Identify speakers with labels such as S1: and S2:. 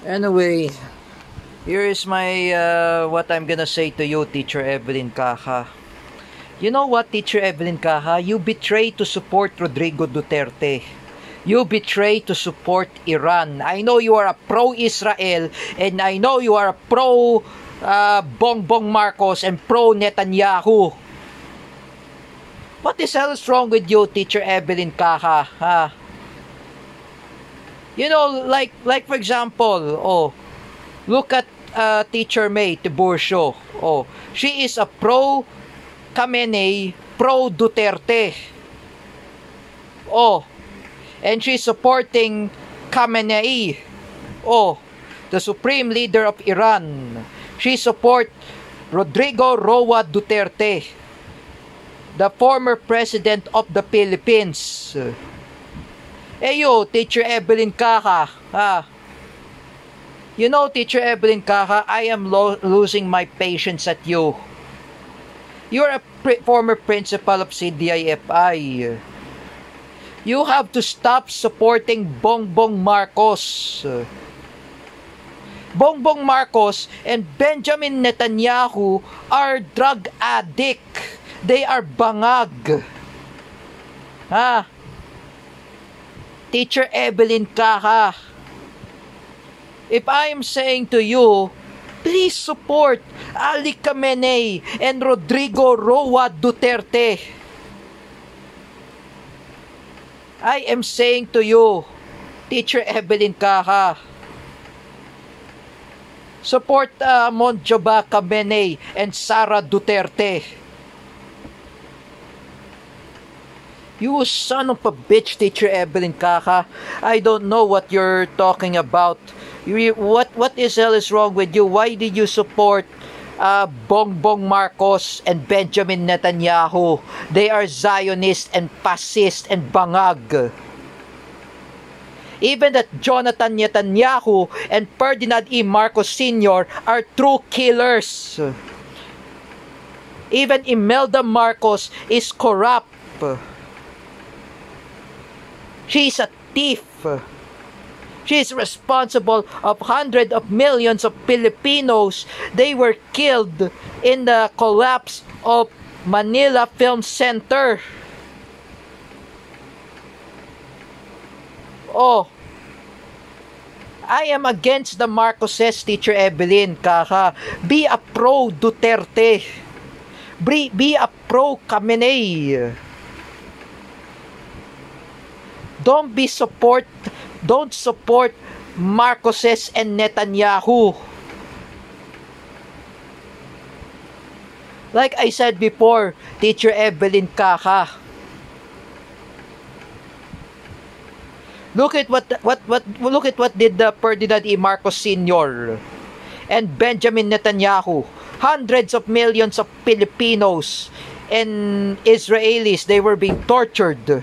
S1: Anyway, here is my what I'm gonna say to you, Teacher Evelyn Caja. You know what, Teacher Evelyn Caja? You betray to support Rodrigo Duterte. You betray to support Iran. I know you are a pro-Israel, and I know you are a pro Bongbong Marcos and pro Netanyahu. What the hell is wrong with you, Teacher Evelyn Caja? Huh? You know, like for example, look at Teacher May Tiburcio. She is a pro Khamenei, pro Duterte. And she's supporting Khamenei. The supreme leader of Iran. She support Rodrigo Roa Duterte, the former president of the Philippines. You, Teacher Evelyn Caja, you know, Teacher Evelyn Caja, I am losing my patience at you. You're a former principal of CDIFI. You have to stop supporting Bongbong Marcos. Bongbong Marcos and Benjamin Netanyahu are drug addict. They are bangag. Teacher Evelyn Caja, if I am saying to you, please support Ali Khamenei and Rodrigo Roa Duterte. I am saying to you, Teacher Evelyn Caja, support Monjoba Khamenei and Sara Duterte. You son of a bitch, Teacher Evelyn Caja. I don't know what you're talking about. What is hell is wrong with you? Why did you support Bongbong Marcos and Benjamin Netanyahu? They are Zionist and fascist and bangag. Even that Jonathan Netanyahu and Ferdinand E. Marcos Sr. are true killers. Even Imelda Marcos is corrupt. She's a thief. She is responsible of hundreds of millions of Filipinos. They were killed in the collapse of Manila Film Center. I am against the Marcoses, Teacher Evelyn Caja. Be a pro Duterte. Be a pro Khamenei. Don't support Marcoses and Netanyahu. Like I said before, Teacher Evelyn Caja. Look at what did the Ferdinand E. Marcos Sr. and Benjamin Netanyahu. Hundreds of millions of Filipinos and Israelis, they were being tortured.